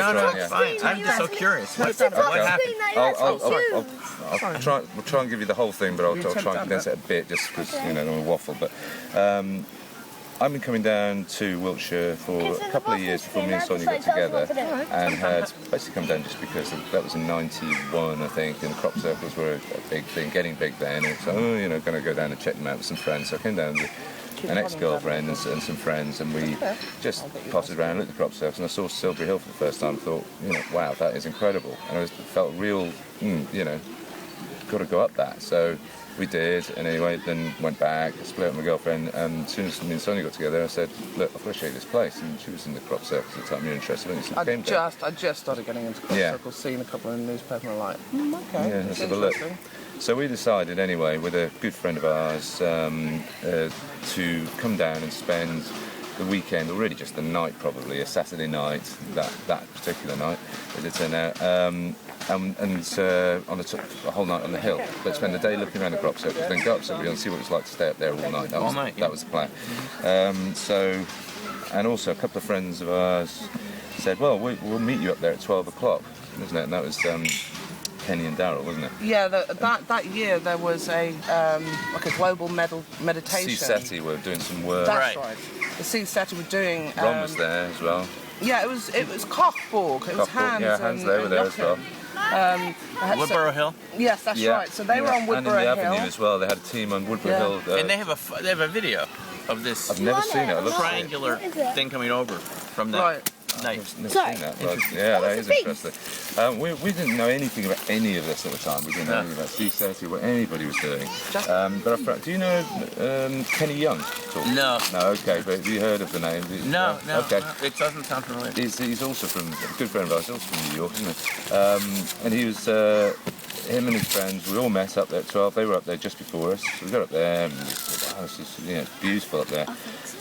it's fine. I'm just so curious. What happened? We'll try and give you the whole thing, but I'll try and condense it a bit, just because I don't want to waffle. But I've been coming down to Wiltshire for a couple of years before me and Sonya got together, and had basically come down just because that was in '91, I think, and the crop circles were a big thing, getting big then. And so, going to go down and check them out with some friends. So I came down with an ex-girlfriend and some friends, and we just potted around, looked at the crop circles, and I saw Silbury Hill for the first time. Thought, wow, that is incredible, and I felt real, got to go up that. So we did, and anyway, then went back, split up with my girlfriend, and as soon as me and Sonya got together, I said, look, I've got to show you this place, and she was in the crop circles at the time. You're interested in it? I just started getting into crop circles, seen a couple in the newspaper, and I'm like, okay, yeah, let's have a look. So we decided anyway, with a good friend of ours, to come down and spend the weekend, or really just the night probably, a Saturday night, that particular night, as it turned out, and on the whole night on the hill, but spend the day looking around the crop circles, then go up Silbury Hill and see what it's like to stay up there all night. That was the plan. And also a couple of friends of ours said, well, we'll meet you up there at 12 o'clock, wasn't it? And that was Kenny and Daryl, wasn't it? Yeah, that year there was a like a global meditation. CSETI were doing some work. That's right. The CSETI were doing. Ron was there as well. Yeah, it was Kochborg. It was Hans. Yeah, Hans, they were there as well. Woodborough Hill. Yes, that's right. So they were on Woodborough Hill. And in the Avenue as well. They had a team on Woodborough Hill. And they have a video of this. I've never seen it. Triangular thing coming over from that. Right. Nice. Never seen that. Yeah, that is interesting. We didn't know anything about any of this at the time. We didn't know anything about C30, what anybody was doing. But do you know Kenny Young? No. No, okay, but have you heard of the name? No. Okay. It doesn't sound familiar. He's also from, a good friend of ours, also from New York, isn't he? And he was, him and his friends, we all met up there at 12. They were up there just before us. So we got up there, and wow, it's just, beautiful up there.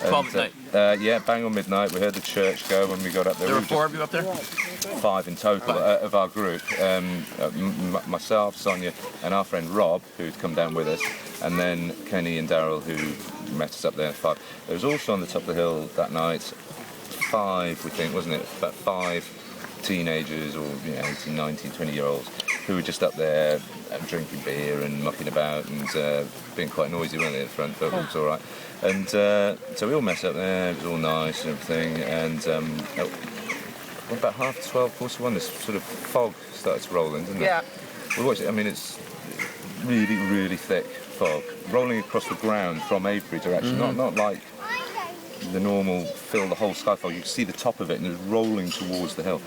12 at night? Yeah, bang on midnight. We heard the church go when we got up there. There were 4 of you up there? 5 in total of our group. Myself, Sonya, and our friend Rob, who'd come down with us, and then Kenny and Daryl, who met us up there at 5. There was also on the top of the hill that night 5, we think, wasn't it? About 5 teenagers, or 18, 19, 20-year-olds, who were just up there drinking beer and mucking about and being quite noisy, weren't they, at the front, but it was all right. And so we all met up there, it was all nice and everything, and about 12:30, 1:45, this sort of fog started to roll in, didn't it? Yeah. We watched it, I mean, it's really, really thick fog, rolling across the ground from Avebury direction, not like the normal fill the whole sky fog. You can see the top of it and it was rolling towards the hill.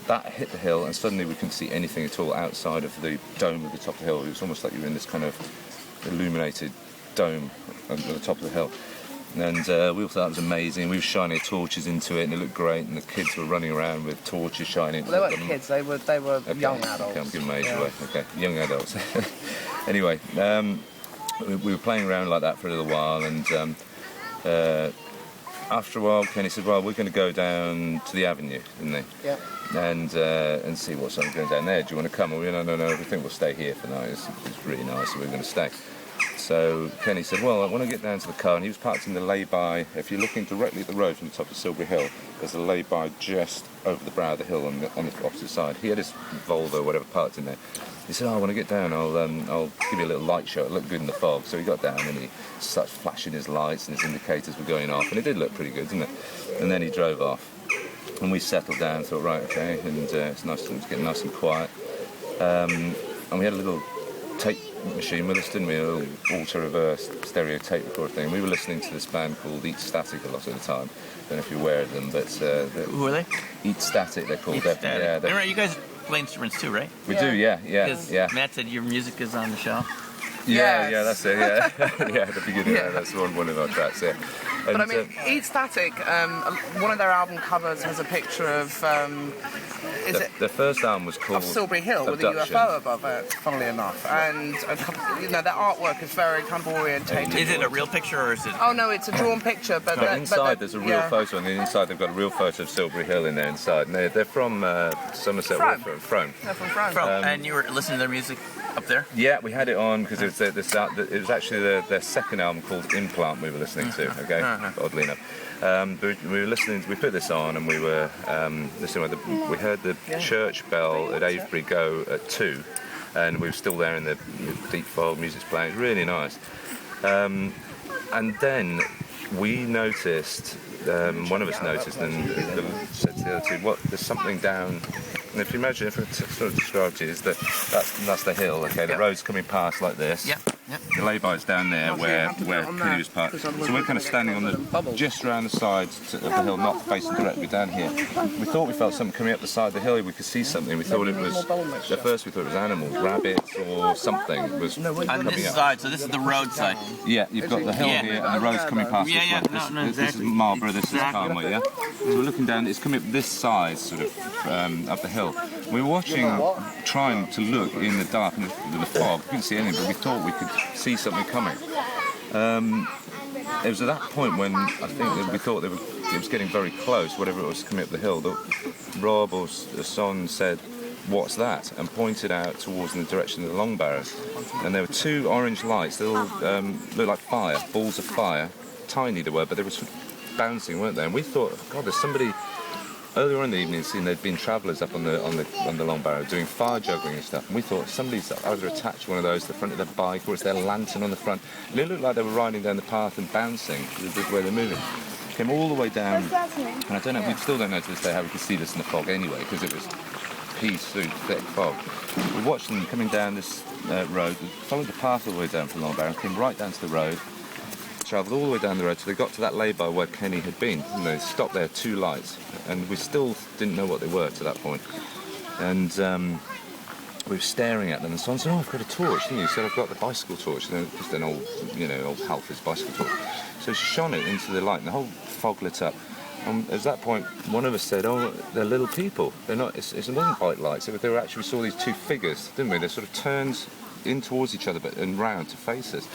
That hit the hill and suddenly we couldn't see anything at all outside of the dome of the top of the hill. It was almost like you were in this kind of illuminated dome at the top of the hill. And we all thought that was amazing. We were shining torches into it and it looked great, and the kids were running around with torches shining. Well, they weren't kids, they were young adults. Okay, I'm giving my age away. Okay, young adults. Anyway, we were playing around like that for a little while, and after a while Kenny said, well, we're going to go down to the avenue, didn't they? Yeah. And see what's going down there. Do you want to come? And we went, no, we think we'll stay here for now. It's really nice, so we're going to stay. So Kenny said, well, I want to get down to the car, and he was parked in the lay-by. If you're looking directly at the road from the top of Silbury Hill, there's a lay-by just over the brow of the hill on the opposite side. He had his Volvo or whatever parked in there. He said, I want to get down, I'll give you a little light show, it looked good in the fog. So he got down and he started flashing his lights and his indicators were going off, and it did look pretty good, didn't it? And then he drove off. And we settled down, thought, right, okay, and it's nice to get nice and quiet. And we had a little tape machine with us, didn't we? A little auto-reverse stereo tape recorder thing. We were listening to this band called Eat Static a lot of the time. Don't know if you're aware of them, but... Who are they? Eat Static, they're called. Eat Static. Remember, you guys play instruments too, right? We do, yeah. Matt said your music is on the shelf. Yeah, that's it, yeah. Yeah, at the beginning, that's one of our tracks, yeah. And, but I mean, Eat Static, one of their album covers has a picture of, the first album was called of Silbury Hill Abduction. with a UFO above it, funnily enough. And, their artwork is very kind of orientated. Is it a real picture or is it? Oh no, it's a drawn picture, but... inside there's a real photo, and inside they've got a real photo of Silbury Hill in there inside. And they're from Somerset, Frome. Frome. They're from Frome. And you were listening to their music? up there? Yeah, we had it on because it was actually their second album called Implant we were listening to. Okay, oddly enough, we were listening. We put this on and we were listening. We heard the church bell at Avebury go at 2, and we were still there in the deep fog. Music's playing. It's really nice. And then we noticed. One of us noticed and said to the other two, "What? There's something down." And if you imagine, if I sort of described to you, is that's the hill. Okay, the road's coming past like this. Yep. The lay-by's down there where Kenny was parked. So we're kind of standing on just around the sides of the hill, not facing directly down here. We thought we felt something coming up the side of the hill. We could see something. We thought it was. At first, we thought it was animals, rabbits or something. Was On this side, so this is the road side. Yeah, you've got the hill here and the road's coming past this way. This is Marlborough, this is Carmel, yeah? So we're looking down, it's coming up this side, sort of, up the hill. We were watching, trying to look in the dark, in the fog. We couldn't see anything, but we thought we could see something coming. It was at that point when I think that we thought it was getting very close, whatever it was coming up the hill, that Rob or Son said, "What's that?" and pointed out towards in the direction of the long barrows. And there were 2 orange lights, they all looked like fire, balls of fire. Tiny they were, but they were sort of bouncing, weren't they? And we thought, God, there's somebody. Earlier on in the evening, there'd been travellers up on the long barrow doing fire juggling and stuff. And we thought somebody's either attached one of those to the front of their bike, or it's their lantern on the front. And it looked like they were riding down the path and bouncing the way they're moving. Came all the way down, and I don't know. We still don't know to this day how we could see this in the fog anyway, because it was pea-soup thick fog. We watched them coming down this road. We followed the path all the way down from Long Barrow, came right down to the road, travelled all the way down the road till they got to that lay-by where Kenny had been. And they stopped there, 2 lights, and we still didn't know what they were to that point. And we were staring at them, and someone said, "Oh, I've got a torch," didn't you? He said, "I've got the bicycle torch," just an old, old Halfords bicycle torch. So she shone it into the light, and the whole fog lit up. And at that point, one of us said, "Oh, they're little people. They're not. It wasn't bright lights. They were actually, we saw these 2 figures, didn't we? They sort of turned in towards each other, and round to face us."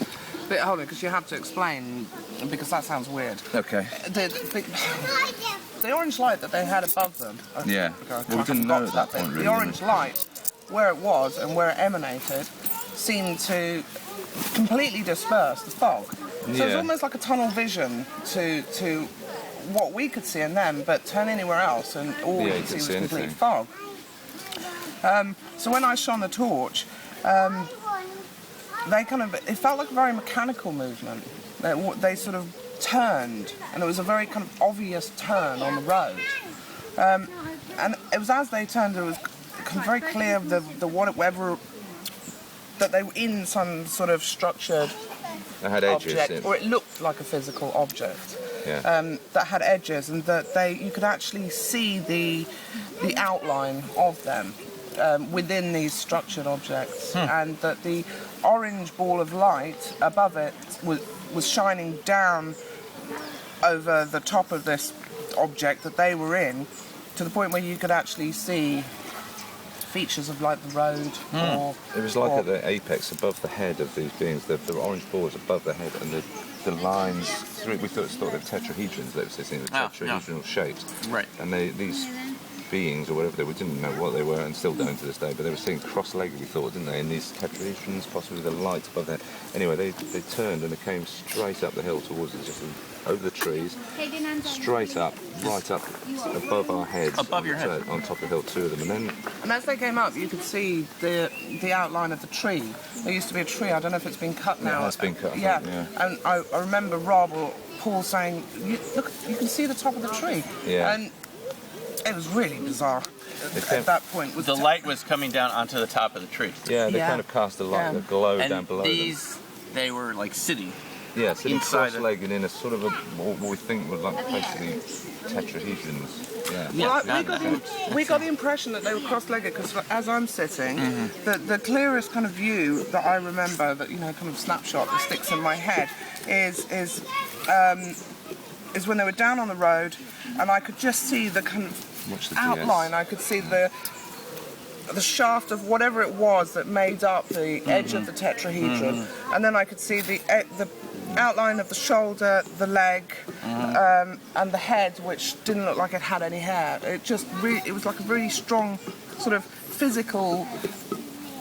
But hold on, because you have to explain, because that sounds weird. Okay. The orange light that they had above them. Yeah. Well, we didn't know at that point, really. The orange light, where it was and where it emanated, seemed to completely disperse the fog. So it was almost like a tunnel vision to what we could see in them, but turn anywhere else and all we could see was complete fog. So when I shone the torch, it felt like a very mechanical movement. They sort of turned, and it was a very kind of obvious turn on the road. And it was as they turned, it was very clear whatever that they were in some sort of structured object, or it looked like a physical object. Yeah. That had edges, and that you could actually see the outline of them within these structured objects, and that the orange ball of light above it was shining down over the top of this object that they were in, to the point where you could actually see features of like the road. It was like at the apex above the head of these beings. The orange ball was above the head, and the lines through. We thought they were tetrahedrons. They were sitting in the tetrahedral shapes. Right. And these beings or whatever we didn't know what they were, and still don't to this day, but they were sitting cross-legged, we thought, didn't they, in these tetrahedrons, possibly the light above there. Anyway, they turned and they came straight up the hill towards us, just over the trees, straight up, right up above our heads. Above your head? On top of the hill, 2 of them. And as they came up, you could see the outline of the tree. There used to be a tree, I don't know if it's been cut now. It has been cut, yeah. Yeah. And I remember Rob or Paul saying, look, you can see the top of the tree. Yeah. And it was really bizarre at that point. The light was coming down onto the top of the tree. Yeah, they kind of cast a light, a glow down below they were like sitting. Yeah, sitting cross-legged in a sort of what we think was like basically tetrahedrons. Yeah. Well, we got the impression that they were cross-legged, because as I'm sitting, the clearest kind of view that I remember, that kind of snapshot that sticks in my head, is when they were down on the road, and I could just see the kind of outline. I could see the shaft of whatever it was that made up the edge of the tetrahedron, and then I could see the outline of the shoulder, the leg, and the head, which didn't look like it had any hair. It was like a really strong sort of physical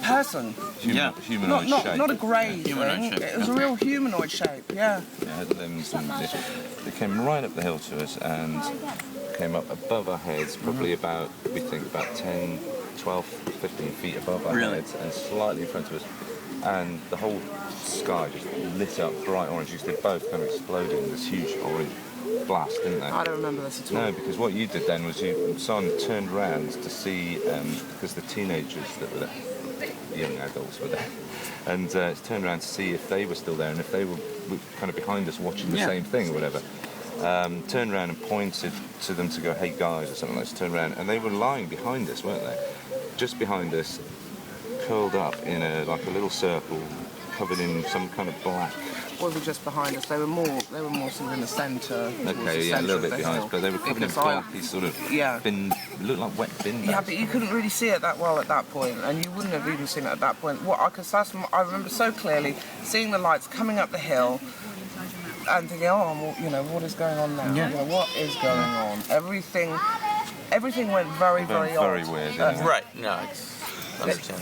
person. Humanoid shape. Not a grey humanoid thing. shape, It was a real humanoid shape. Yeah. It had limbs and they came right up the hill to us and came up above our heads, probably about, we think, about 10, 12, 15 feet above our heads and slightly in front of us. And the whole sky just lit up bright orange. They both kind of exploded in this huge orange blast, didn't they? I don't remember this at all. No, because what you did then was Son turned around to see, because the teenagers that were there, the young adults were there, and turned around to see if they were still there and if they were kind of behind us watching the same thing or whatever. Turned around and pointed to them to go, "Hey guys," or something like that. Turned around and they were lying behind us, weren't they? Just behind us, curled up in a little circle, covered in some kind of black. Wasn't just behind us. They were more sort of in the centre. Okay, yeah, a little bit behind us, but they were covered in blacky sort of bin. Looked like wet bin bags. Yeah, but you couldn't really see it that well at that point, and you wouldn't have even seen it at that point. I remember so clearly seeing the lights coming up the hill, and thinking, oh, you know, what is going on now? Yeah. You know, what is going on? Everything went very, very odd. Very weird. Didn't it? Right. No,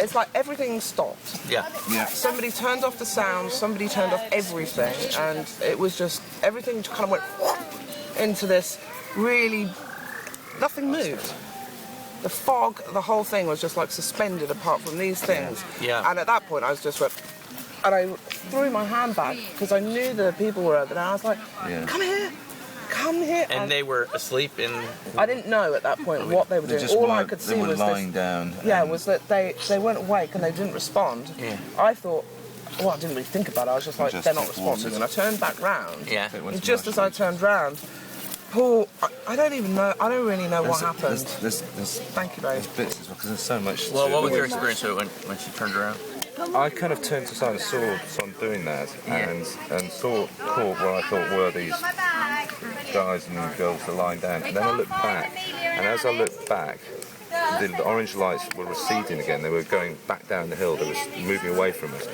It's like everything stopped. yeah. Somebody turned off the sound, somebody turned off everything, and it was just, everything kind of went into this really, nothing moved. The fog, the whole thing was just like suspended apart from these things. Yeah. And at that point I was just went, and I threw my hand back because I knew the people were over there. I was like, come here. And they were asleep in. I didn't know at that point what they were doing. All I could see was lying this. down. Yeah, was that they weren't awake and they didn't respond. Yeah. I thought, well, I didn't really think about it. I was just like, Just they're not took responding. water. And I turned back round. Yeah. And just as I turned round, Paul, I don't even know. I don't really know what happened. There's Thank you, babe. bits because there's so much. Well, to what was the your way- experience with it when she turned around? I kind of turned to the side and saw Son doing that, and caught what I thought were these guys and girls that were lying down. And then I looked back, and as I looked back, the orange lights were receding again. They were going back down the hill. They were moving away from us.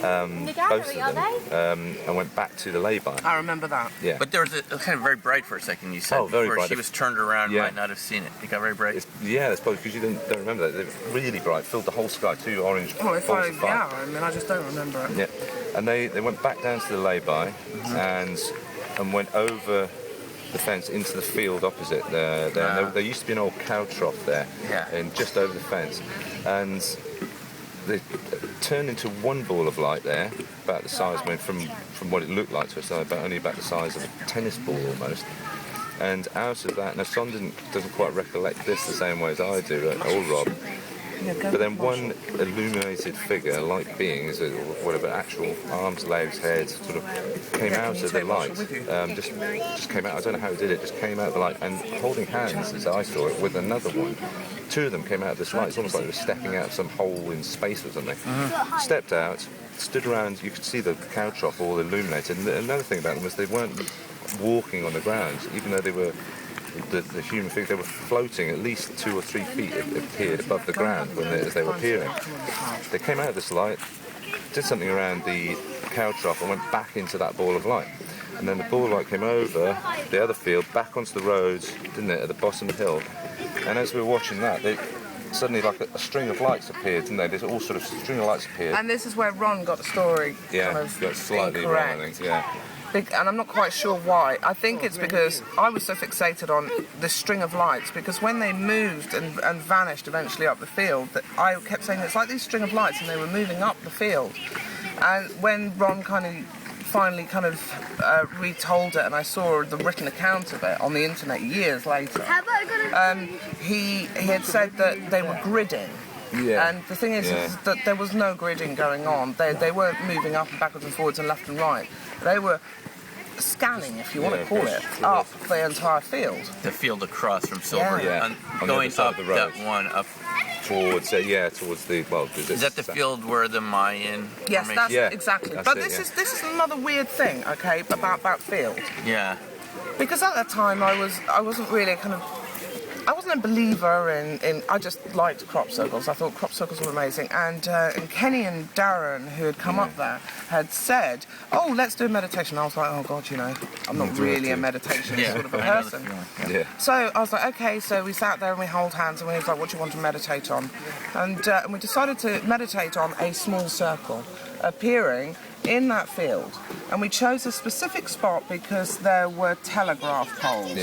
Both of them, and went back to the lay-by. I remember that. Yeah. But there was it was kind of very bright for a second. You said Oh, very before bright. she was turned around, Yeah. might not have seen it. It got very bright. That's probably because you don't remember that. They were really bright, filled the whole sky, two orange Well, if balls I, of fire. yeah, I mean, I just don't remember it. Yeah, and they went back down to the lay-by and went over the fence into the field opposite there. There used to be an old cow trough there, and just over the fence, and they turned into one ball of light there, about the size, from what it looked like to us, only about the size of a tennis ball almost. And out of that, now Son doesn't quite recollect this the same way as I do, or Rob. But then one illuminated figure, like beings, or whatever, actual arms, legs, heads, sort of came out of the light. Just came out. I don't know how it did it. Just came out of the light and holding hands, as I saw it, with another one. Two of them came out of this light. It's almost like they were stepping out of some hole in space or something. Stepped out, stood around. You could see the cow trough all illuminated. And another thing about them was they weren't walking on the ground, even though they were. The human figures, they were floating at least 2 or 3 feet. It appeared above the ground as they were appearing. They came out of this light, did something around the cow trough, and went back into that ball of light. And then the ball of light came over the other field, back onto the road, didn't it, at the bottom of the hill. And as we were watching that, suddenly like a string of lights appeared, didn't they? There's all sort of string of lights appeared. And this is where Ron got the story kind of got slightly incorrect. wrong, I think. Yeah. And I'm not quite sure why. I think it's because I was so fixated on this string of lights, because when they moved and vanished eventually up the field, that I kept saying it's like these string of lights and they were moving up the field. And when Ron finally retold it and I saw the written account of it on the internet years later, he had said that they were gridding. Yeah. And the thing is that there was no gridding going on. They weren't moving up and backwards and forwards and left and right. They were scanning, if you want to call it, up the entire field. The field across from Silbury, Yeah. and On the going other side up of the road. that one up. Towards the, well... Is that the field where the Mayan? Yes, formation- that's exactly. That's But it, this is another weird thing, okay, about that field. Yeah. Because at that time I wasn't really kind of I wasn't a believer in. I just liked crop circles. I thought crop circles were amazing. And Kenny and Darren, who had come up there, had said, "Oh, let's do a meditation." I was like, "Oh God, I'm not really a meditation sort of a person." Yeah. So I was like, "Okay." So we sat there and we held hands, and we was like, "What do you want to meditate on?" And we decided to meditate on a small circle appearing in that field, and we chose a specific spot because there were telegraph poles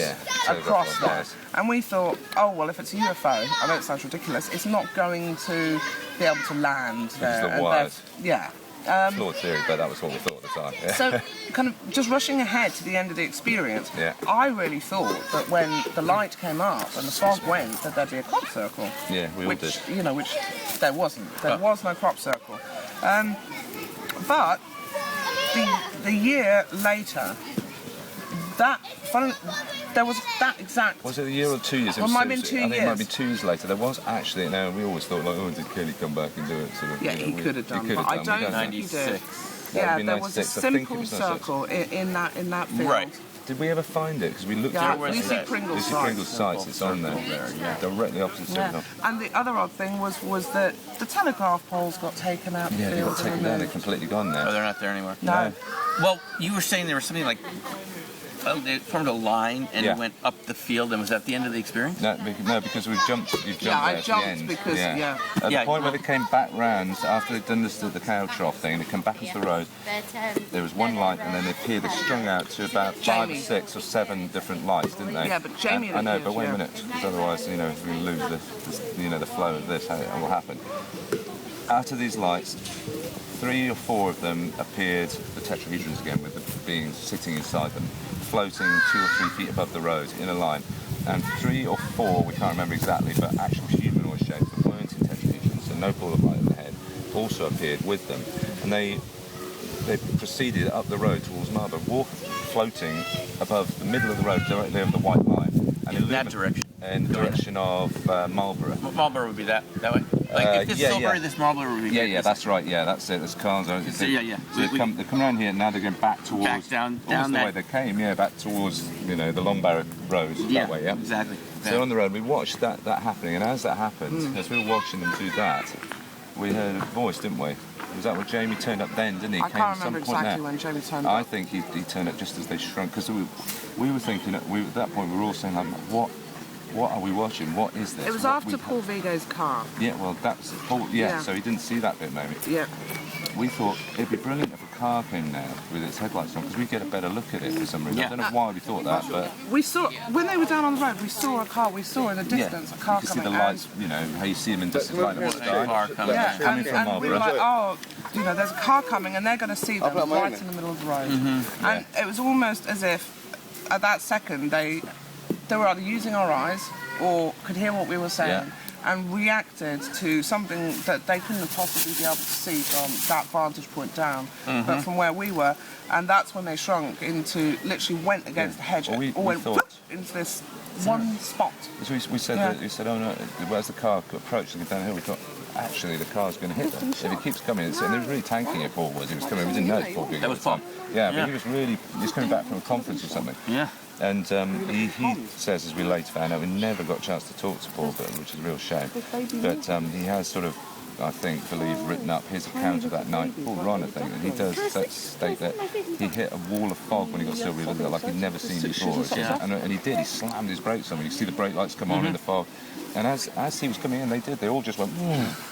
across there. Yes. And we thought, oh well, if it's a UFO, I know it sounds ridiculous, it's not going to be able to land there. the wires. Yeah. Flawed theory, but that was what we thought at the time. Yeah. So, kind of just rushing ahead to the end of the experience, I really thought that when the light came up and the fog went, that there'd be a crop circle. Yeah, we all did. Which there wasn't. There was no crop circle. But the year later, there was that exact. Was it a year or 2 years? Well, it might have been 2 I think it might have been years. 2 years later. There was actually, we always thought, like, oh, did Kelly come back and do it? Sort of, Yeah, he could have done, He could but have I done. don't think he did. 96. Yeah, be there was a 96. I think it simple was 96. circle in that field. Right. Did we ever find it? Because we looked Yeah, at Lucy that? Pringle's Lucy site. Pringle's sites. It's on there. Directly opposite Yeah. Silbury Hill. And the other odd thing was that the telegraph poles got taken out. Yeah, the they got field taken and down. They're removed. completely gone Oh, now. they're not there anymore. No. Well, you were saying there was something like, they formed a line and Yeah. it went up the field, and was that the end of the experience? No, because we've jumped. You've jumped Yeah, I there at jumped the end. because, yeah. At Yeah, the point well- where they came back round after they'd done the cow trough thing, they come back onto the road. There was one light, and then they appeared. They strung out to about 5 or Jamie. 6 or 7 different lights, didn't they? Yeah, but Jamie And, I know, appeared, but wait yeah. a minute, because otherwise, we lose the flow of this. How it will happen. Out of these lights, 3 or 4 of them appeared, the tetrahedrons again, with the beings sitting inside them, floating 2 or 3 feet above the road in a line. And 3 or 4, we can't remember exactly, but actual humanoid shapes that weren't in tetrahedrons, so no ball of light in the head, also appeared with them. And they proceeded up the road towards Marlborough, floating above the middle of the road, directly over the white line. And In that direction. In the direction of Marlborough. Marlborough would be that way. Like if this Silbury, this Marlborough would be. Yeah, that's right. Yeah, that's it. There's cars. Yeah. So they come around here. Now they're going back towards. Back down the that way they came. Yeah, back towards the Long Barrow Road that way. Yeah, exactly. So on the road, we watched that happening, and as that happened, as we were watching them do that, we heard a voice, didn't we? Was that when Jamie turned up then, didn't he? I can't remember exactly when Jamie turned up. I think he turned up just as they shrunk, because we were thinking at that point we were all saying like, what are we watching? What is this? It was after Paul Vigo's car. Yeah, well, that's Paul. Yeah, Yeah. so he didn't see that bit, maybe. Yeah. We thought it'd be brilliant if a car came now with its headlights on, because we get a better look at it for some reason. Yeah. I don't know why we thought that, but We saw, when they were down on the road, we saw a car. We saw in the distance a car you can see coming. the lights. How you see them in distance, light up the sky. Car coming. Yeah, Coming from and we were Marlborough. like, oh, there's a car coming, and they're going to see them right in the middle of the road. And it was almost as if, at that second, they were either using our eyes or could hear what we were saying, and reacted to something that they couldn't have possibly be able to see from that vantage point down, but from where we were. And that's when they shrunk into, literally went against the hedge, Well, we or went thought- whoop into this one spot. So we said Yeah. that. We said, oh no, as the car approached and down the hill, we thought, actually, the car's going to hit them. If it keeps coming, and they were really tanking it, Paul was. He was coming, we didn't know it was Paul Giggle That was at the time. Paul. Yeah, Yeah. but he was coming back from a conference or something. Yeah. And he says, as we later found out, we never got a chance to talk to Paul, which is a real shame. But he has sort of, I believe, written up his account of that night, Paul Ron, I think, and he does state that he hit a wall of fog when he got Silbury Hill like he'd never seen before. Yeah. And he did, he slammed his brakes on him. You see the brake lights come on in the fog. And as he was coming in, they all just went,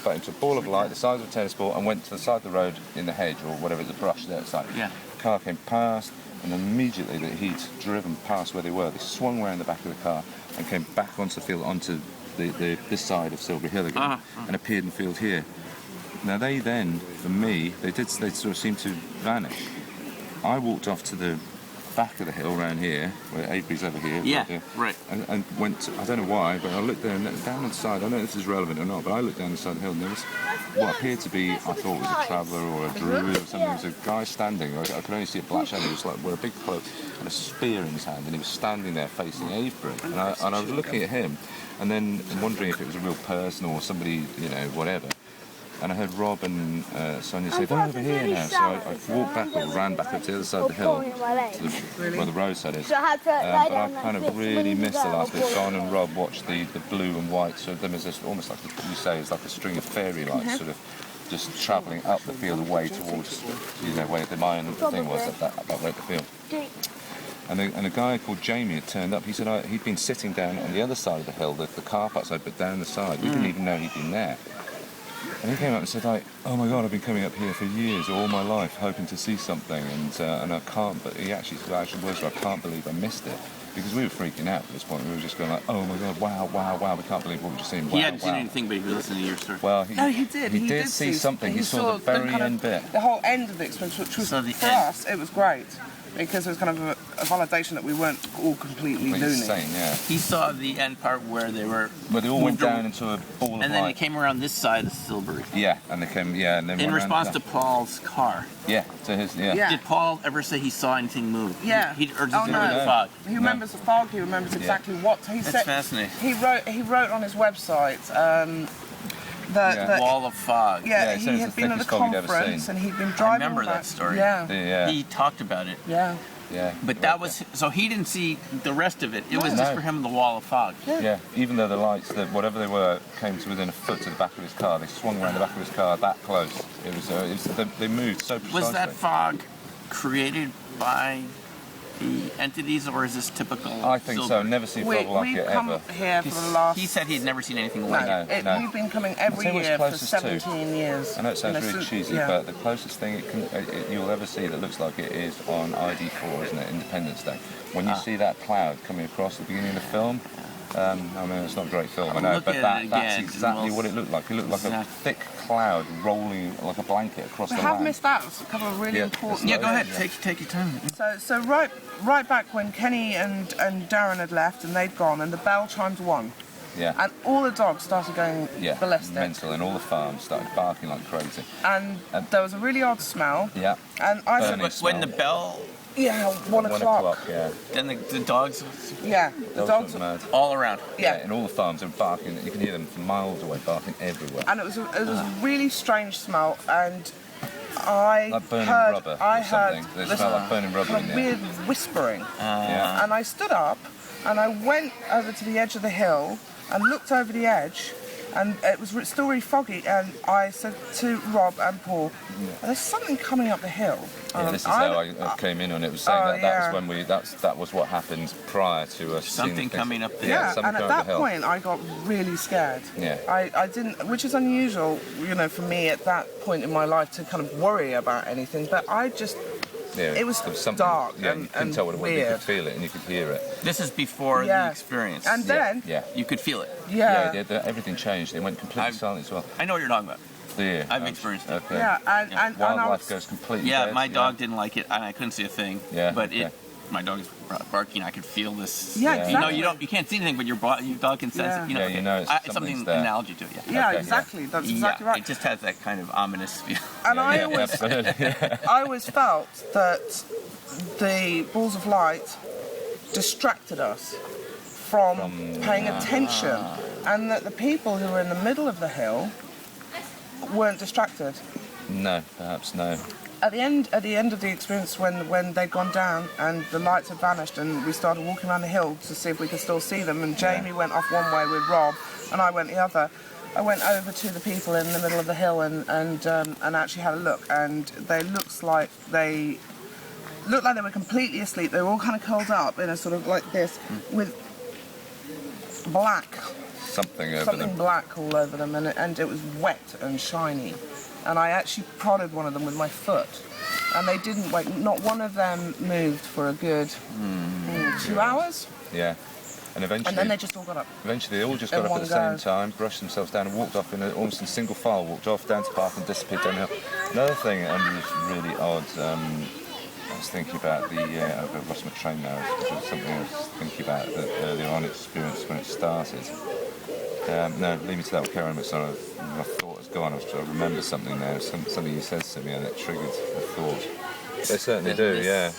but into a ball of light the size of a tennis ball, and went to the side of the road in the hedge, or whatever, the brush there outside. Yeah. Car came past, and immediately that he'd driven past where they were, they swung around the back of the car and came back onto the field, onto this side of Silbury Hill again, and appeared in the field here. Now they then, for me, they sort of seemed to vanish. I walked off to the back of the hill around here, where Avery's over here. Yeah, here, right. And went, I don't know why, but I looked down on the side, I don't know if this is relevant or not, but I looked down the side of the hill and there was what appeared to be, I thought was a traveller or a druid or something. There was a guy standing, I could only see a black shadow, he was like, with a big cloak and a spear in his hand, and he was standing there facing Avery. And I was looking at him, and then wondering if it was a real person or somebody, whatever. and I heard Rob and Sonya say, they're over here now. So I walked back or ran back up to the other side of the hill, to where the roadside is. But I kind of really missed the last bit. Son and Rob watched the blue and white, so them as almost like you say, it's like a string of fairy lights, sort of just travelling up the field away towards, where the mine thing was, that way up the field. And a guy called Jamie had turned up. He said he'd been sitting down on the other side of the hill, the car park side, but down the side. We didn't even know he'd been there. And he came up and said, oh my God, I've been coming up here for years, all my life, hoping to see something, and I can't. But he actually was, I can't believe I missed it, because we were freaking out at this point. We were just going like, oh my God, wow, we can't believe what we just seen. Wow, he hadn't seen anything, but he was listening to your story. Well, he did. He did see something. He saw the very end bit. The whole end of the experience, which was, for us, it was great. Because it was kind of a validation that we weren't all completely loony. Insane, yeah. He saw the end part where they were... Where they all went down into a ball of light. And then they came around this side of Silbury. Yeah, and they came, and then in response to Paul's car. Yeah, to his, Did Paul ever say he saw anything move? Yeah. Or did he remember the fog? He remembers the fog, he remembers exactly what he said. That's fascinating. He wrote on his website... the wall of fog. Yeah, he had been at a conference and he'd been driving. I remember that story. Yeah. He talked about it. Yeah. Yeah. But that was, so he didn't see the rest of it. It was just for him the wall of fog. Yeah, even though the lights, whatever they were, came to within a foot to the back of his car, they swung around the back of his car that close. It was they moved so precisely. Was that fog created by the entities, or is this typical? I think so. Never seen fog like it ever. We've come here for the last... He said he'd never seen anything like it. No. We've been coming every year for 17 years. I know it sounds really cheesy, but the closest thing you'll ever see that looks like it is on ID4, isn't it? Independence Day. When you see that cloud coming across at the beginning of the film, I mean, it's not a great film, I know, but that's exactly what it looked like. It looked like a thick cloud rolling like a blanket across the land. We have missed out a couple of really important... Yeah, go ahead, take your time. So right back when Kenny and Darren had left and they'd gone and the bell chimed 1. Yeah. And all the dogs started going ballistic. Mental, and all the farms started barking like crazy. And there was a really odd smell. Yeah. And I said... When the bell... Yeah, 1 o'clock. Yeah. Then the dogs... Yeah, the dogs mad. All around. Yeah, and all the farms are barking. You can hear them from miles away, barking everywhere. And it was a really strange smell, and like burning rubber or something. They smell like burning rubber in there. Weird whispering. And I stood up, and I went over to the edge of the hill, and looked over the edge, and it was still really foggy, and I said to Rob and Paul, there's something coming up the hill. Yeah, this is how I came in on it. Was saying that was when that was what happened prior to us seeing something coming up the hill. Yeah, and at that point I got really scared. Yeah. I didn't, which is unusual, for me at that point in my life to kind of worry about anything, but I just... it was dark and you couldn't tell what it was. weird. You could feel it and you could hear it. This is before the experience. And then... You could feel it. Everything changed. It went completely silent as well. I know what you're talking about. Yeah, I've experienced it. Okay. Yeah, and wildlife goes completely dead. My dog didn't like it, and I couldn't see a thing. Yeah, but my dog is barking. I could feel this. Yeah, exactly. You can't see anything, but your dog can sense it. It's something analogy to it. Yeah, exactly. That's exactly right. It just has that kind of ominous feel. And I always felt that the balls of light distracted us from paying attention, and that the people who were in the middle of the hill weren't distracted. No, perhaps no. At the end of the experience, when they'd gone down and the lights had vanished, and we started walking around the hill to see if we could still see them, and Jamie went off one way with Rob, and I went the other. I went over to the people in the middle of the hill and actually had a look, and they looked like they were completely asleep. They were all kind of curled up in a sort of like this with black. Something black all over them, and it was wet and shiny. And I actually prodded one of them with my foot, and they didn't wake. Not one of them moved for a good 2 hours. Yeah, and eventually. And then they just all got up. Eventually, they all just got up at the same time, brushed themselves down, and walked off almost in single file. Walked off down to the park and disappeared down the hill. Another thing, and it was really odd. I was thinking about I've lost my train now. It was something I was thinking about earlier on experience when it started. No, leave me to that with Karen. My thought has gone. I remember something there. Something you said to me, and it triggered a thought. They certainly do. Yeah.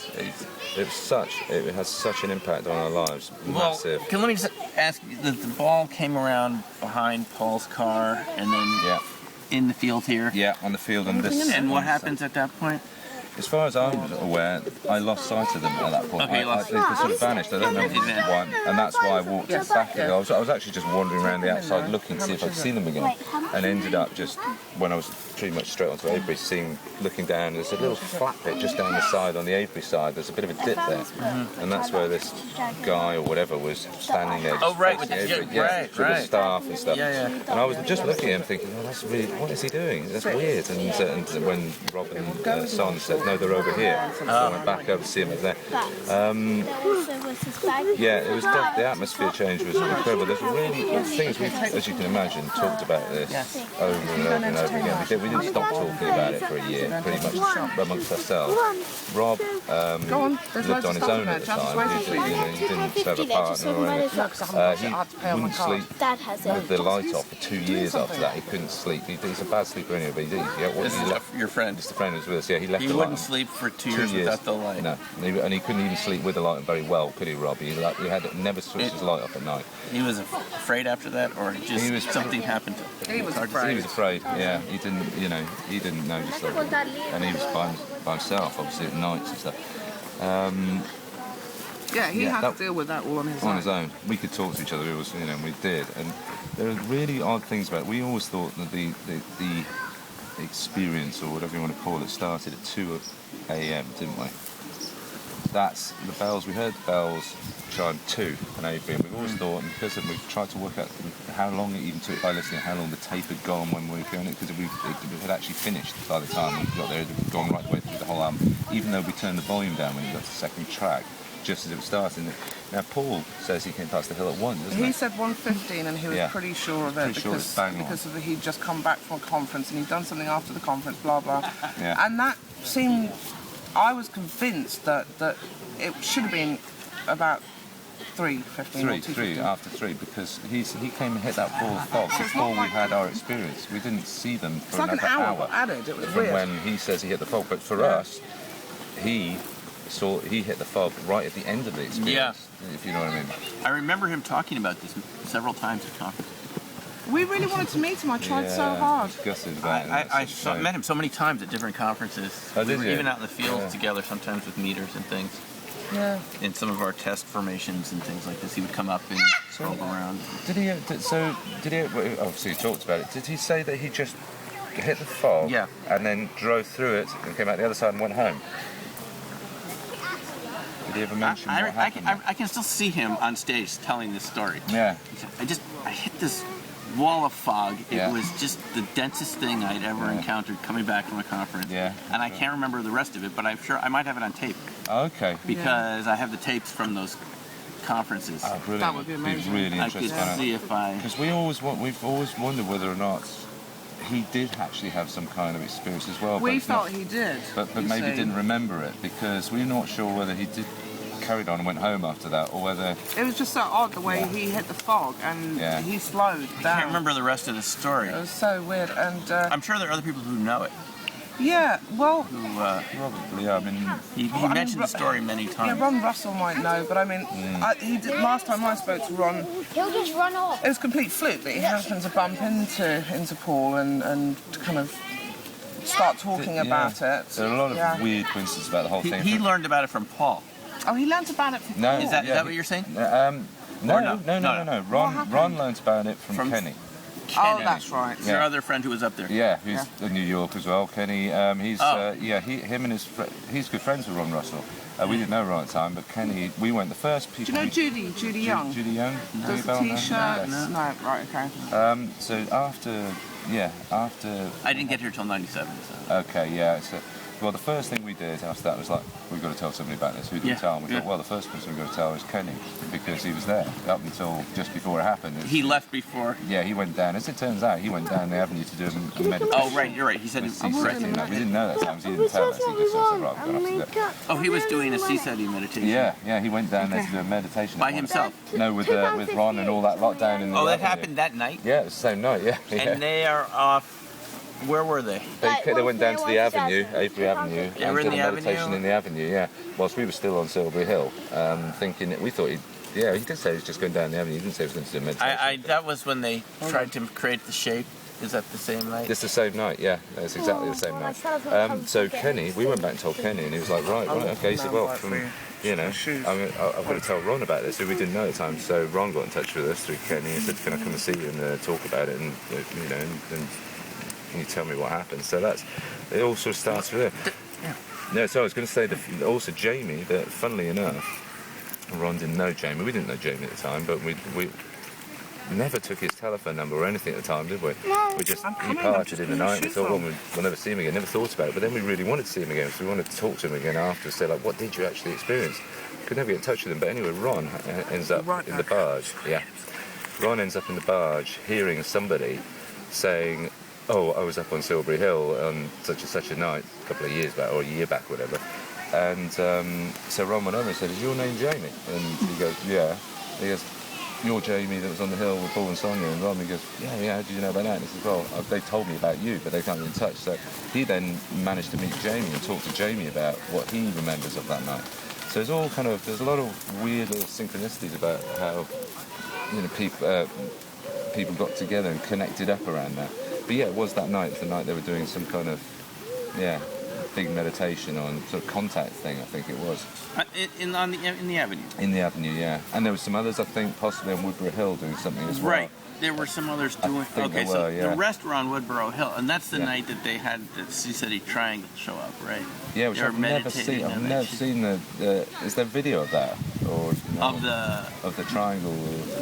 It has such an impact on our lives. Massive. Let me just ask you, the ball came around behind Paul's car, and then in the field here. Yeah, on the field on this. And what happens at that point? As far as I'm aware, I lost sight of them at that point. Okay, they sort of vanished. I don't know why, and that's why I walked back. I was actually just wandering around the outside looking to see if I'd seen them again, and ended up just when I was pretty much straight onto Avebury, looking down. There's a little flat bit just down the side on the Avebury side. There's a bit of a dip there, and that's where this guy or whatever was standing there. Oh, right, with the with the staff and stuff. Yeah. And I was just looking at him thinking, oh, that's really, what is he doing? That's weird. And when Rob and Son said, no, they're over here. So I went back over to see him over there. Yeah, it was the atmosphere change was incredible. There's really things we've, as you can imagine, talked about this over and over and over again. We didn't stop talking about it for a year, pretty much amongst ourselves. Rob lived on his own at the time. He didn't have a partner or anything. He wouldn't sleep with the light off for 2 years after that. He couldn't sleep. He's a bad sleeper anyway, but This is your friend. Just a friend who was with us. Yeah, he left. He wouldn't sleep for 2 years without the light. No, and he couldn't even sleep with the light very well, could he, Rob? He had never switched his light off at night. He was afraid after that, or just something happened to him? He was afraid. He was afraid. Yeah, he didn't notice that, and he was by himself, obviously at nights and stuff. He had to deal with that all on his own. On his own. We could talk to each other. It was, we did, and there are really odd things about it. We always thought that the experience, or whatever you want to call it, started at 2 a.m., didn't we? That's the bells. We heard the bells chime 2 in Avebury, and we've always thought, and because we've tried to work out how long it even took by listening, how long the tape had gone when we were going it, because it had actually finished by the time we got there. It had gone right the way through the whole album, even though we turned the volume down when you got to the second track, just as it was starting. Now Paul says he came past the hill at 1, doesn't he? He said 1:15, and he was pretty sure of it because he'd just come back from a conference and he'd done something after the conference, blah blah. And that seemed, I was convinced that it should have been about 3:15. 3 after 3, because he came and hit that ball of fog before we had our experience. We didn't see them for another hour added. It was weird. When he says he hit the fog, but for us, he hit the fog right at the end of the experience. If you know what I mean. I remember him talking about this several times at conferences. We really wanted to meet him. I tried so hard. Gutted about it. I met him so many times at different conferences. Oh, did you? Even out in the field together, sometimes with meters and things. Yeah. In some of our test formations and things like this, he would come up and roll around. Did he? Obviously, he talked about it. Did he say that he just hit the fog and then drove through it and came out the other side and went home? Did he ever mention what happened? I can still see him on stage telling this story. Yeah. He said, I hit this wall of fog. It was just the densest thing I'd ever encountered coming back from a conference. Yeah. And I can't remember the rest of it, but I'm sure I might have it on tape. Okay. Because I have the tapes from those conferences. Oh, brilliant. That would be amazing. Really I interesting. could see if I... Because we've always wondered whether or not he did actually have some kind of experience as well. We thought he did. But maybe didn't remember it, because we're not sure whether he did carried on and went home after that, or whether... It was just so odd the way he hit the fog and he slowed down. I can't remember the rest of the story. It was so weird, and... I'm sure there are other people who know it. Yeah, well... Probably, I mean... He mentioned the story many times. Yeah, Ron Russell might know, but I mean, last time I spoke to Ron... He'll just run off. It was complete fluke that he happened to bump into Paul and kind of start talking about it. There are a lot of weird coincidences about the whole thing. He learned about it from Paul. Oh, he learnt about it from Paul? No, Is that what you're saying? No. Ron learnt about it from Kenny. Oh, that's right. Your other friend who was up there. Yeah, who's in New York as well. Kenny, he's good friends with Ron Russell. We didn't know Ron at the time, but Kenny, we weren't the first people. Do you know Judy Young? Judy Young? Does the t-shirt? No, right, okay. So after... I didn't get here till 97. So. Okay, yeah. Well, the first thing we did after that was like, we've got to tell somebody about this. Who do we tell? And we thought, well, the first person we've got to tell is Kenny, because he was there up until just before it happened. He left before? Yeah, he went down. As it turns out, he went down the avenue to do a meditation. Oh, right, you're right. He said... We didn't know that time, he didn't tell us. He just said, right, we're going to have to do it. Oh, he was doing a seaside meditation? Yeah, he went down there to do a meditation. By himself? No, with Ron and all that lot down in the that avenue. happened that night? Yeah, it was the same night, yeah. And they are off... Where were they? They went down to the avenue, Avebury Avenue, They were and in did the a meditation avenue? in the avenue, yeah. Whilst we were still on Silbury Hill, thinking that we thought he did say he was just going down the avenue. He didn't say he was going to do a meditation. That was when they tried to create the shape. Is that the same night? It's the same night, yeah. It's exactly the same night. So Kenny, we went back and told Kenny, and he was like, right, okay. He said, well, you know, I mean, I've got to tell Ron about this. So we didn't know at the time. So Ron got in touch with us through Kenny and said, can I come and see you and talk about it, and you know, and can you tell me what happened? So it all sort of starts with there. Yeah. So I was going to say that also Jamie, that funnily enough, Ron didn't know Jamie. We didn't know Jamie at the time, but we never took his telephone number or anything at the time, did we? No. We just he parted in the night. We thought, well, we'll never see him again. Never thought about it, but then we really wanted to see him again. So we wanted to talk to him again after, say like, what did you actually experience? Could never get in touch with him. But anyway, Ron ends up in the barge. Yeah, Ron ends up in the barge, hearing somebody saying, "Oh, I was up on Silbury Hill on such and such a night, a couple of years back or a year back, whatever." And so Ron went over and said, "Is your name Jamie?" And he goes, "Yeah." He goes, "You're Jamie that was on the hill with Paul and Sonya." And Ron goes, yeah, how did you know about that? And he says, well, they told me about you, but they can't get in touch. So he then managed to meet Jamie and talk to Jamie about what he remembers of that night. So there's all kind of, there's a lot of weird little synchronicities about how, you know, people got together and connected up around that. But yeah, it was that night. It's the night they were doing some kind of, big meditation on sort of contact thing, I think it was. In the avenue. In the avenue, yeah. And there were some others, I think, possibly on Woodborough Hill doing something as well. Right. There were some others doing. Okay, so the rest were on Woodborough Hill, and that's the night that they had the City Triangle show up, right? Yeah, which I've never seen. I've never seen the. Is there video of that, or of the triangle?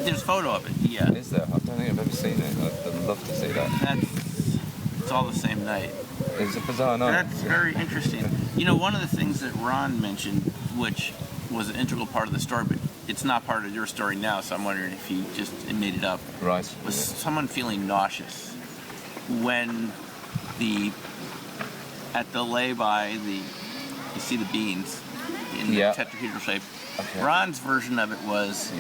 There's a photo of it. Yeah. Is there? I don't think I've ever seen it. I'd love to see that. It's all the same night. It's a bizarre night. That's very interesting. You know, one of the things that Ron mentioned, which was an integral part of the story, but it's not part of your story now, so I'm wondering if he just made it up. Right. Was someone feeling nauseous when at the lay-by, you see the beans in the tetrahedral shape. Okay. Ron's version of it was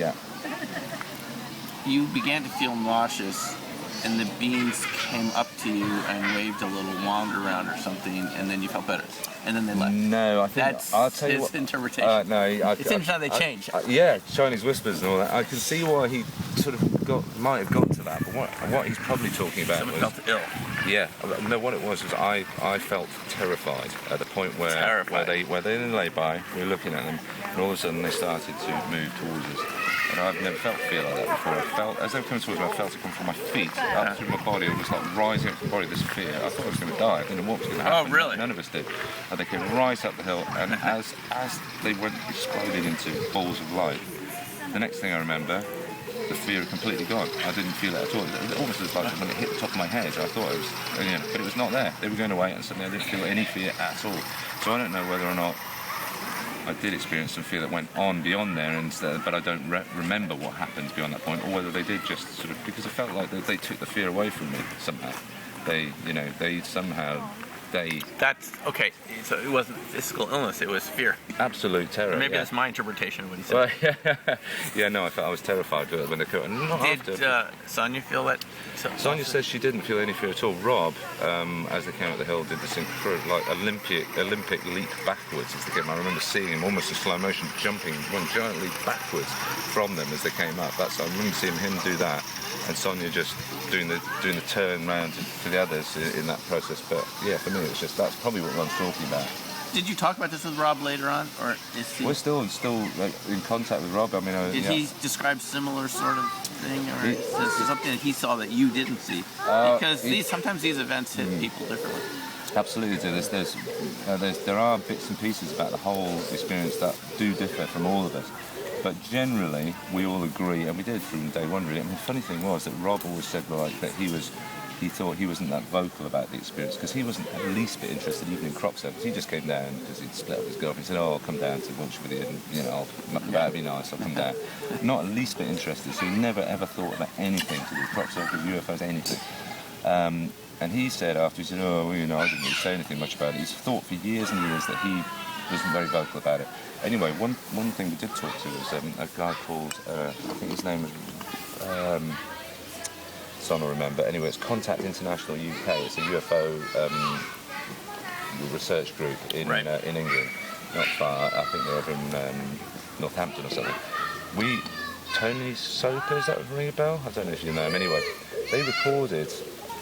you began to feel nauseous, and the beans came up to you and waved a little wand around or something, and then you felt better. And then they left. No, I think that's I'll tell you his interpretation. No, it seems how they change. Chinese whispers and all that. I can see why he sort of might have got to that, but what he's probably talking about Someone was felt ill. Yeah, no. What it was I felt terrified at the point where they're in the lay-by. We were looking at them, and all of a sudden they started to move towards us. And I've never felt fear like that before. I felt, as they were coming towards me, I felt it come from my feet up through my body. It was like rising up from my body, this fear. I thought I was going to die. I didn't know what was going to happen. Oh, really? None of us did. And they came right up the hill, and as they went exploding into balls of light, the next thing I remember, the fear had completely gone. I didn't feel it at all. It almost was like when it hit the top of my head. I thought it was, but it was not there. They were going away, and suddenly I didn't feel any fear at all. So I don't know whether or not I did experience some fear that went on beyond there, but I don't remember what happened beyond that point, or whether they did just sort of, because it felt like they took the fear away from me somehow. That's okay. So it wasn't physical illness; it was fear. Absolute terror. Or maybe that's my interpretation of what he said. Well, no, I felt I was terrified when they cut. Did Sonya feel that? Sonya says she didn't feel any fear at all. Rob, as they came up the hill, did this incredible, like Olympic leap backwards as they came. I remember seeing him almost in slow motion, jumping one giant leap backwards from them as they came up. I remember seeing him do that, and Sonya just doing the turn round to the others in that process. But yeah, for me, it's just that's probably what Ron's talking about. Did you talk about this with Rob later on, or is he? We're still like, in contact with Rob. I mean, did he describe similar sort of thing, or is this something that he saw that you didn't see? Because sometimes these events hit people differently. Absolutely, there are bits and pieces about the whole experience that do differ from all of us. But generally, we all agree, and we did from day one. Really, I mean, the funny thing was that Rob always said that he thought he wasn't that vocal about the experience because he wasn't the least bit interested even in crop circles. He just came down because he'd split up his girlfriend. He said, "Oh, I'll come down to lunch with you, and I'll muck about, be nice. I'll come down." Not the least bit interested. So he never ever thought about anything to do with crop circles, UFOs, anything. And he said after, he said, "Oh, well, I didn't really say anything much about it." He's thought for years and years that he wasn't very vocal about it. Anyway, one thing we did talk to was a guy called I think his name was. Son will remember. Anyway, it's Contact International UK. It's a UFO research group in England, not far. I think they're over in Northampton or something. Tony Soper, does that ring a bell? I don't know if you know him. Anyway, they recorded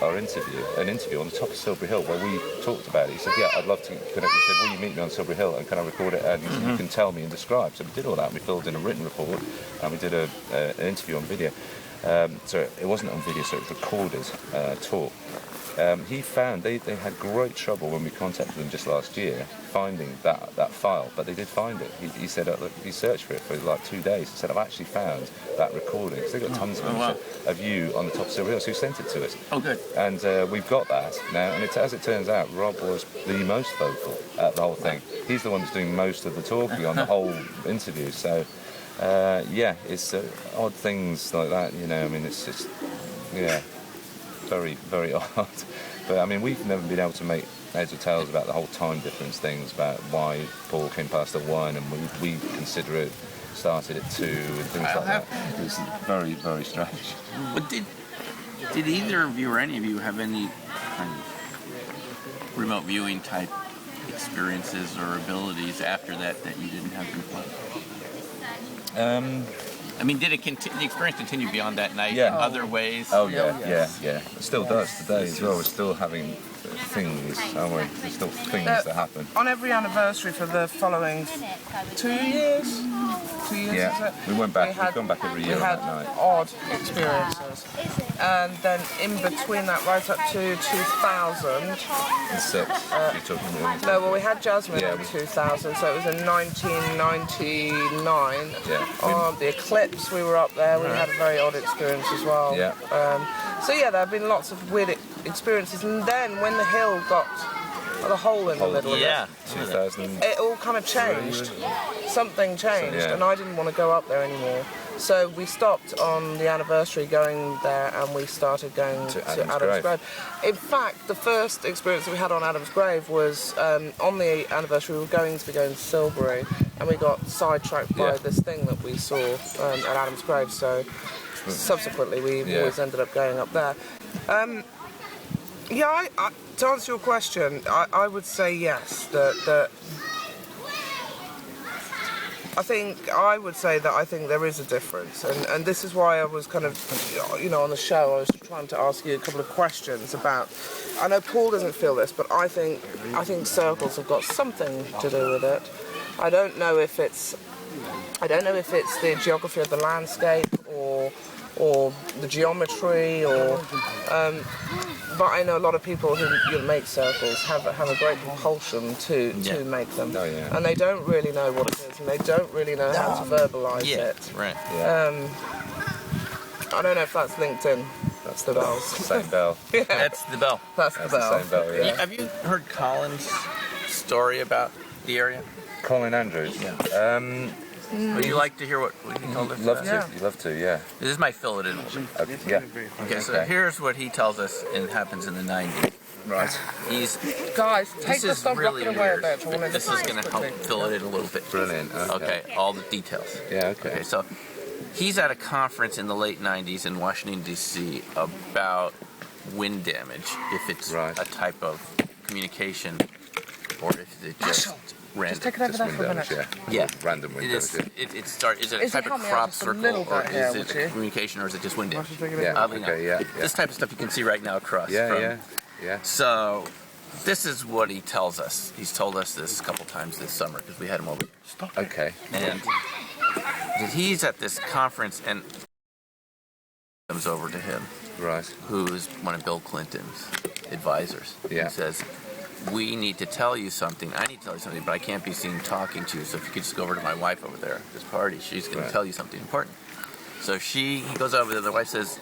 our an interview on the top of Silbury Hill where we talked about it. He said, yeah, I'd love to connect. He said, will you meet me on Silbury Hill and can I record it? And he said, you can tell me and describe. So we did all that. We filled in a written report and we did an interview on video. So it wasn't on video, so it was recorded talk. He found they had great trouble when we contacted them just last year finding that file, but they did find it. He said he searched for it for like 2 days. He said, I've actually found that recording. So they've got tons of you on the top of Silbury Hill, so he sent it to us. Oh, good. And we've got that now, and as it turns out, Rob was the most vocal at the whole thing. He's the one that's doing most of the talking on the whole interview, so it's odd things like that, you know. I mean, it's just, very, very odd. But I mean, we've never been able to make heads or tails about the whole time difference things, about why Paul came past at 1 and we consider it started at 2 and things like that. It's very, very strange. But did either of you or any of you have any kind of remote viewing type experiences or abilities after that you didn't have before? I mean, did the experience continue beyond that night in other ways? Oh, yeah. It still does today as well. We're still having things, aren't we? There's still things that happen. On every anniversary for the following 2 years, 2 years, is it? We went back, we've gone back every year we on had that night. odd experiences. And then in between that, right up to 2000. 6, you're talking about. No, well, we had Jasmine in 2000, so it was in 1999. Yeah. On the eclipse, we were up there. We had a very odd experience as well. Yeah. There have been lots of weird experiences. And then when the hill got the hole in the middle of it, 2000. it all kind of changed. Something changed, and I didn't want to go up there anymore. So we stopped on the anniversary going there, and we started going to Adam's Grave. In fact, the first experience that we had on Adam's Grave was on the anniversary. We were going to Silbury, and we got sidetracked by this thing that we saw at Adam's Grave. So subsequently, we always ended up going up there. To answer your question, I would say yes. That I think there is a difference, and this is why I was kind of, on the show, I was trying to ask you a couple of questions about. I know Paul doesn't feel this, but I think circles have got something to do with it. I don't know if it's the geography of the landscape or the geometry but I know a lot of people who make circles have a great compulsion to make them, and they don't really know what it is, and they don't really know how to verbalise it. Right. I don't know if that's LinkedIn. That's the bells. Same bell. That's the bell. That's the bell. The same bell. Yeah. Have you heard Colin's story about the area? Colin Andrews. Yeah. Would you like to hear what he told us? Love to. You'd love to. Yeah. This might fill it in a little bit. Okay, so here's what he tells us and happens in the 90s. Right. Guys, take the stuff really away a weird. bit. This is going to help fill it in a little bit. Brilliant. Okay, all the details. Yeah, okay. So he's at a conference in the late 90s in Washington, D.C. about wind damage, if it's a type of communication or if it's just random. Just take it over there for a minute. Yeah. Random wind damage. Is it a type of crop circle, or is it a communication, or is it just wind damage? This type of stuff you can see right now across. Yeah. So this is what he tells us. He's told us this a couple times this summer because we had him over here. Okay. And he's at this conference and comes over to him. Right. Who's one of Bill Clinton's advisors. Yeah. He says, we need to tell you something. I need to tell you something, but I can't be seen talking to you. So if you could just go over to my wife over there at this party, she's going to tell you something important. So he goes over there. The wife says,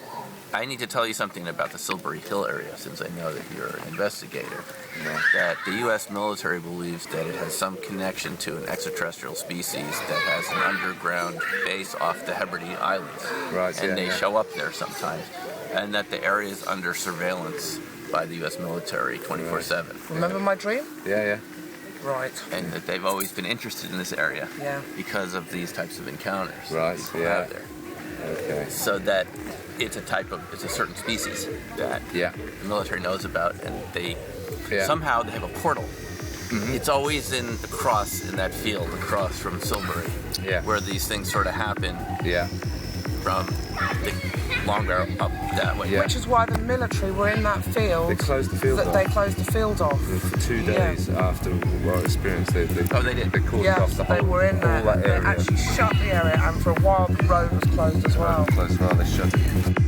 I need to tell you something about the Silbury Hill area, since I know that you're an investigator. That the U.S. military believes that it has some connection to an extraterrestrial species that has an underground base off the Hebrides Islands. Right. And they show up there sometimes. And that the area is under surveillance by the U.S. military 24/7. Remember my dream? Yeah. Right. And that they've always been interested in this area because of these types of encounters. Right. Out there. Okay. So that it's a certain species that the military knows about, and they somehow they have a portal. Mm-hmm. It's always in that field across from Silbury, where these things sort of happen. Yeah. from the long barrel up that way. Yeah. Which is why the military were in that field. They closed the field off. They closed the field off. For 2 days after our experience, they Oh, they did. They cordoned Yes, off the whole, they were in there. all that They area. actually shut the area, and for a while the road was closed as well. Closed, well, they shut it.